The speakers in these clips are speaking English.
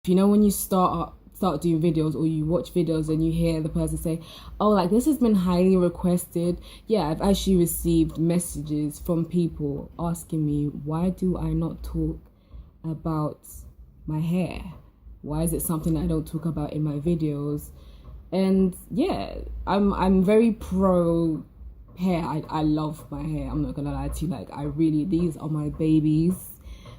You know, when you start doing videos or you watch videos and you hear the person say, oh, like this has been highly requested. Yeah, I've actually received messages from people asking me, why do I not talk about my hair? Why is it something I don't talk about in my videos? And yeah, I'm very pro hair. I love my hair. I'm not gonna lie to you. Like, these are my babies.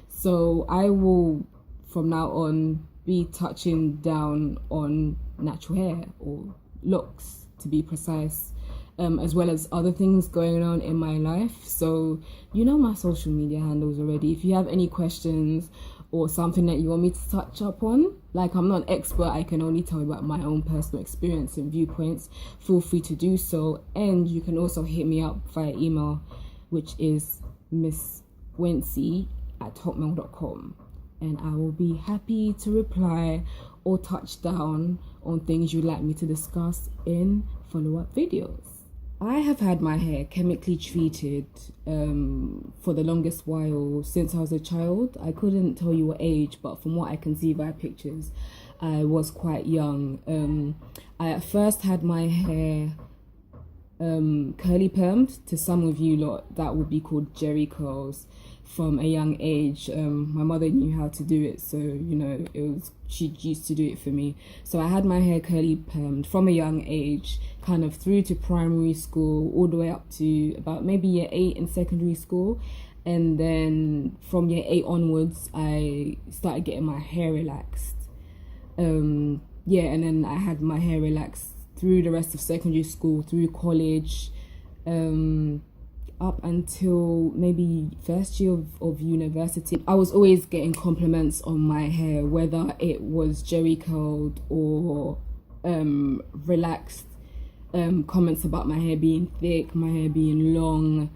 So I will from now on be touching down on natural hair, or locks to be precise, as well as other things going on in my life. So you know my social media handles already. If you have any questions or something that you want me to touch up on, like, I'm not an expert, I can only tell you about my own personal experience and viewpoints, feel free to do so. And you can also hit me up via email, which is misswincy@hotmail.com, and I will be happy to reply or touch down on things you'd like me to discuss in follow-up videos. I have had my hair chemically treated for the longest while, since I was a child. I couldn't tell you what age, but from what I can see via pictures, I was quite young. I at first had my hair curly permed. To some of you lot, that would be called jerry curls. From a young age, my mother knew how to do it, so she used to do it for me. So I had my hair curly permed from a young age, kind of through to primary school, all the way up to about maybe year 8 in secondary school. And then from year 8 onwards, I started getting my hair relaxed. And then I had my hair relaxed through the rest of secondary school, through college, up until maybe first year of university. I was always getting compliments on my hair, whether it was jerry curled or relaxed, comments about my hair being thick, my hair being long,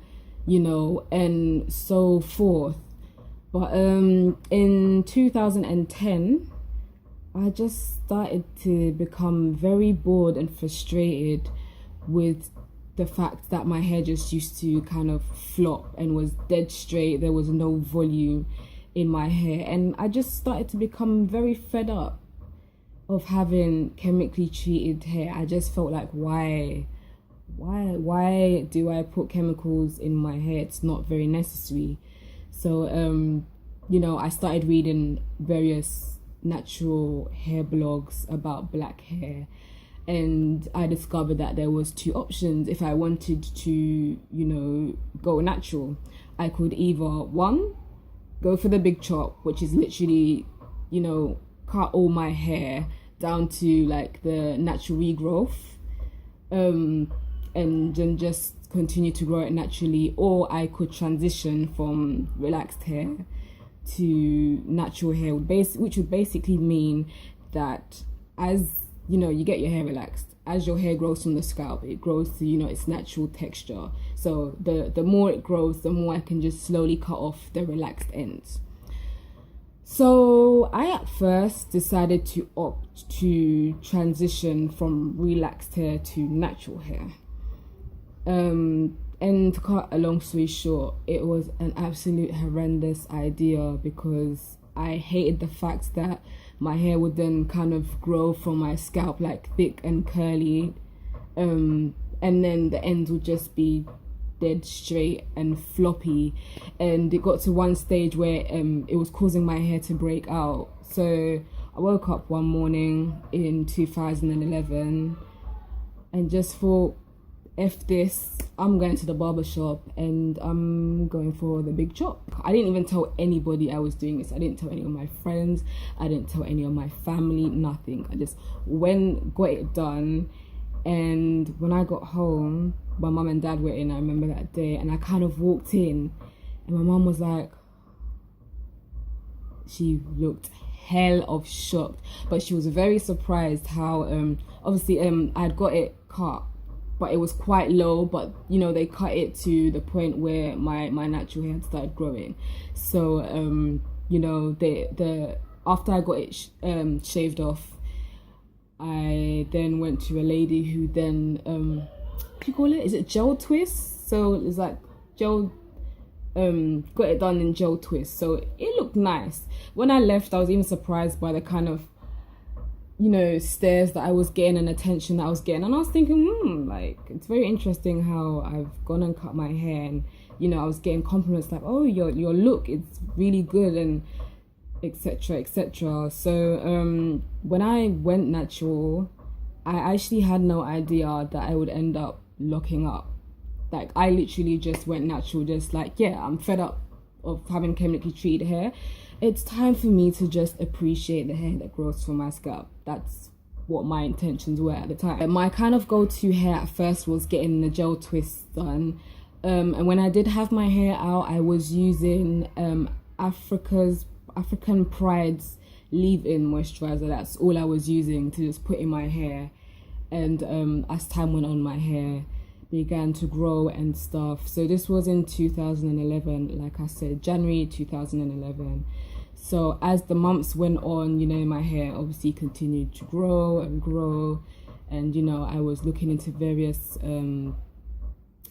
and so forth. But in 2010, I just started to become very bored and frustrated with the fact that my hair just used to kind of flop and was dead straight. There was no volume in my hair, and I just started to become very fed up of having chemically treated hair. I just felt like, why do I put chemicals in my hair? It's not very necessary. So I started reading various natural hair blogs about black hair, and I discovered that there was 2 options. If I wanted to, go natural, I could either, 1, go for the big chop, which is literally, cut all my hair down to like the natural regrowth, and then just continue to grow it naturally. Or I could transition from relaxed hair to natural hair, which would basically mean that as you get your hair relaxed, as your hair grows from the scalp, it grows to its natural texture. So the more it grows, the more I can just slowly cut off the relaxed ends. So I at first decided to opt to transition from relaxed hair to natural hair. And to cut a long story short, it was an absolute horrendous idea, because I hated the fact that my hair would then kind of grow from my scalp like thick and curly, and then the ends would just be dead straight and floppy. And it got to one stage where it was causing my hair to break out. So I woke up one morning in 2011 and just thought, F this, I'm going to the barber shop and I'm going for the big chop. I didn't even tell anybody I was doing this. I didn't tell any of my friends. I didn't tell any of my family, nothing. I just went, got it done. And when I got home, my mum and dad were in, I remember that day, and I kind of walked in and my mum was like, she looked hell of shocked, but she was very surprised how obviously I'd got it cut, but it was quite low, but they cut it to the point where my natural hair had started growing. So the after I got it shaved off, I then went to a lady who then what do you call it? Is it gel twist? So it's like gel got it done in gel twist, so it looked nice. When I left, I was even surprised by the kind of, you know, stares that I was getting and attention that I was getting. And I was thinking, like, it's very interesting how I've gone and cut my hair, and, you know, I was getting compliments like, oh, your look, it's really good, and etc, etc. So when I went natural, I actually had no idea that I would end up locking up. Like, I literally just went natural, just like, yeah, I'm fed up of having chemically treated hair. It's time for me to just appreciate the hair that grows from my scalp. That's what my intentions were at the time. My kind of go-to hair at first was getting the gel twist done. And when I did have my hair out, I was using African Pride's leave-in moisturizer. That's all I was using to just put in my hair. And as time went on, my hair began to grow and stuff. So this was in 2011, like I said, January 2011. So as the months went on, you know, my hair obviously continued to grow and grow, and, you know, I was looking into various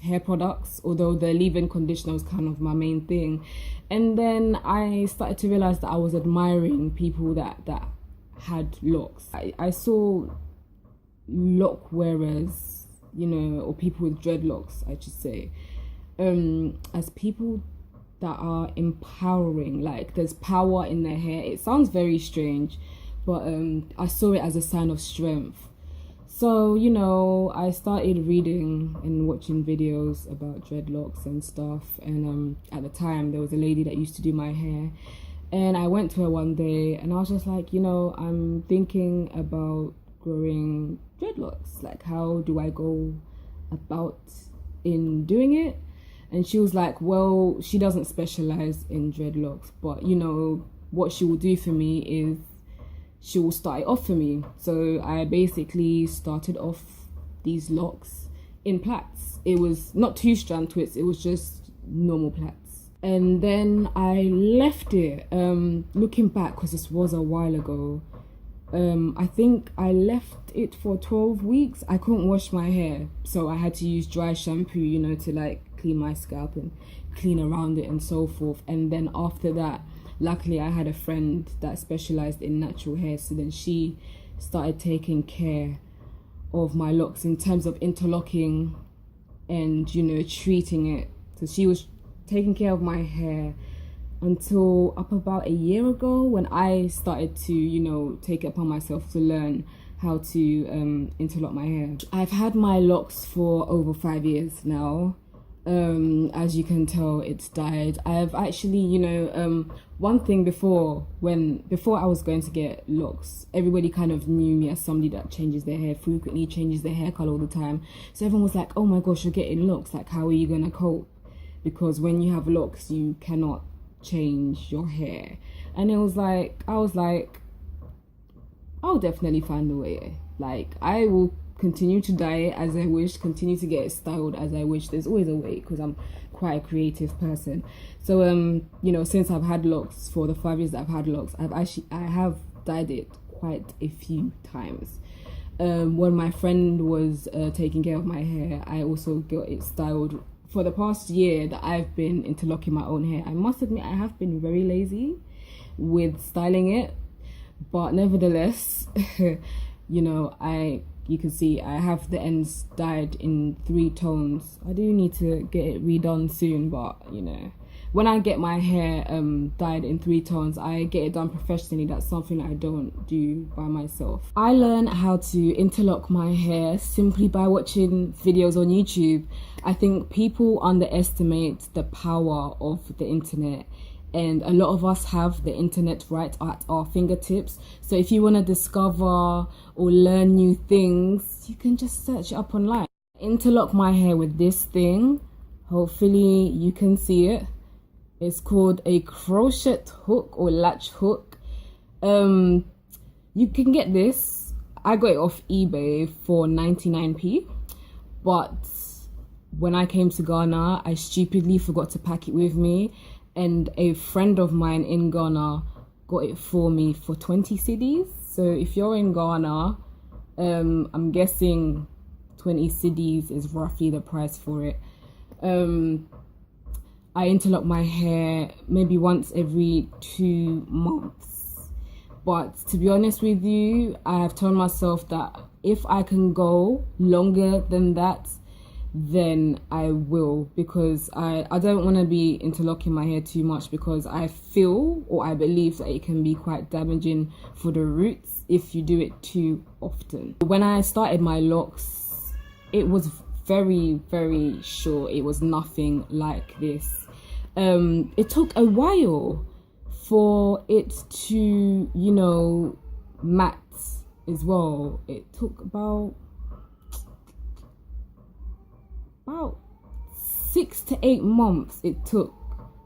hair products, although the leave-in conditioner was kind of my main thing. And then I started to realize that I was admiring people that had locks. I saw lock wearers, you know, or people with dreadlocks, I should say, as people that are empowering. Like, there's power in their hair. It sounds very strange, but I saw it as a sign of strength. So, you know, I started reading and watching videos about dreadlocks and stuff. And at the time, there was a lady that used to do my hair, and I went to her one day, and I was just like, you know, I'm thinking about growing dreadlocks. Like, how do I go about in doing it? And she was like, well, she doesn't specialize in dreadlocks, but, you know, what she will do for me is she will start it off for me. So I basically started off these locks in plaits. It was not 2-strand twists, it was just normal plaits. And then I left it, looking back, because this was a while ago, I think I left it for 12 weeks. I couldn't wash my hair, so I had to use dry shampoo, you know, to like clean my scalp and clean around it and so forth. And then after that, luckily I had a friend that specialized in natural hair, so then she started taking care of my locks in terms of interlocking and, you know, treating it. So she was taking care of my hair until up about a year ago, when I started to, you know, take it upon myself to learn how to interlock my hair. I've had my locks for over 5 years now. As you can tell, it's dyed. I've actually, you know, one thing before I was going to get locks, everybody kind of knew me as somebody that changes their hair frequently, changes their hair color all the time. So everyone was like, oh my gosh, you're getting locks, like, how are you gonna cope? Because when you have locks, you cannot change your hair. And I was like, I'll definitely find a way. Like, I will continue to dye it as I wish, continue to get it styled as I wish. There's always a way, because I'm quite a creative person. So you know, since I've had locks, for the 5 years that I've had locks, I have dyed it quite a few times. When my friend was taking care of my hair, I also got it styled. For the past year that I've been interlocking my own hair, I must admit I have been very lazy with styling it, but nevertheless, you know, you can see I have the ends dyed in 3 tones. I do need to get it redone soon, but, you know, when I get my hair dyed in 3 tones, I get it done professionally. That's something I don't do by myself. I learned how to interlock my hair simply by watching videos on YouTube. I think people underestimate the power of the internet, and a lot of us have the internet right at our fingertips. So if you want to discover or learn new things, you can just search it up online. Interlock my hair with this thing. Hopefully you can see it. It's called a crochet hook or latch hook. You can get this. I got it off eBay for 99p, but when I came to Ghana, I stupidly forgot to pack it with me, and a friend of mine in Ghana got it for me for 20 cedis. So if you're in Ghana, I'm guessing 20 cedis is roughly the price for it. I interlock my hair maybe once every 2 months. But to be honest with you, I have told myself that if I can go longer than that, then I will, because I don't want to be interlocking my hair too much, because I feel, or I believe, that it can be quite damaging for the roots if you do it too often. When I started my locks, it was very, very short. It was nothing like this. It took a while for it to, you know, mat as well. It took about 6 to 8 months it took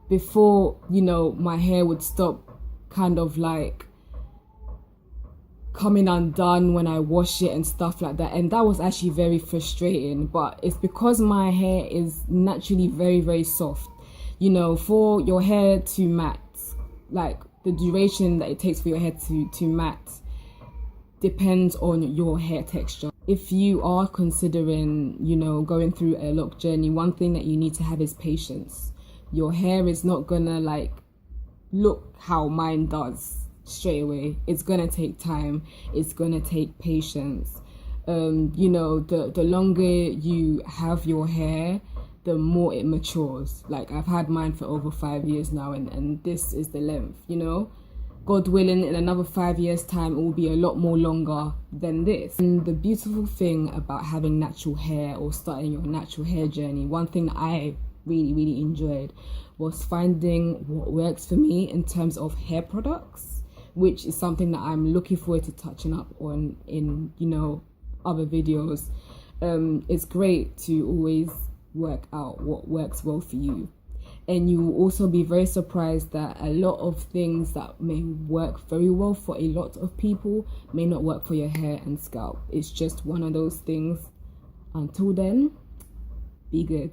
before, you know, my hair would stop kind of like coming undone when I wash it and stuff like that. And that was actually very frustrating, but it's because my hair is naturally very, very soft. You know, for your hair to mat, like the duration that it takes for your hair to mat depends on your hair texture. If you are considering, you know, going through a lock journey, one thing that you need to have is patience. Your hair is not gonna like look how mine does straight away. It's gonna take time. It's gonna take patience. You know, the longer you have your hair, the more it matures. Like, I've had mine for over 5 years now, and this is the length, you know. God willing, in another 5 years time, it will be a lot more longer than this. And the beautiful thing about having natural hair, or starting your natural hair journey, one thing that I really, really enjoyed was finding what works for me in terms of hair products, which is something that I'm looking forward to touching up on in, you know, other videos. It's great to always work out what works well for you. And you will also be very surprised that a lot of things that may work very well for a lot of people may not work for your hair and scalp. It's just one of those things. Until then, be good.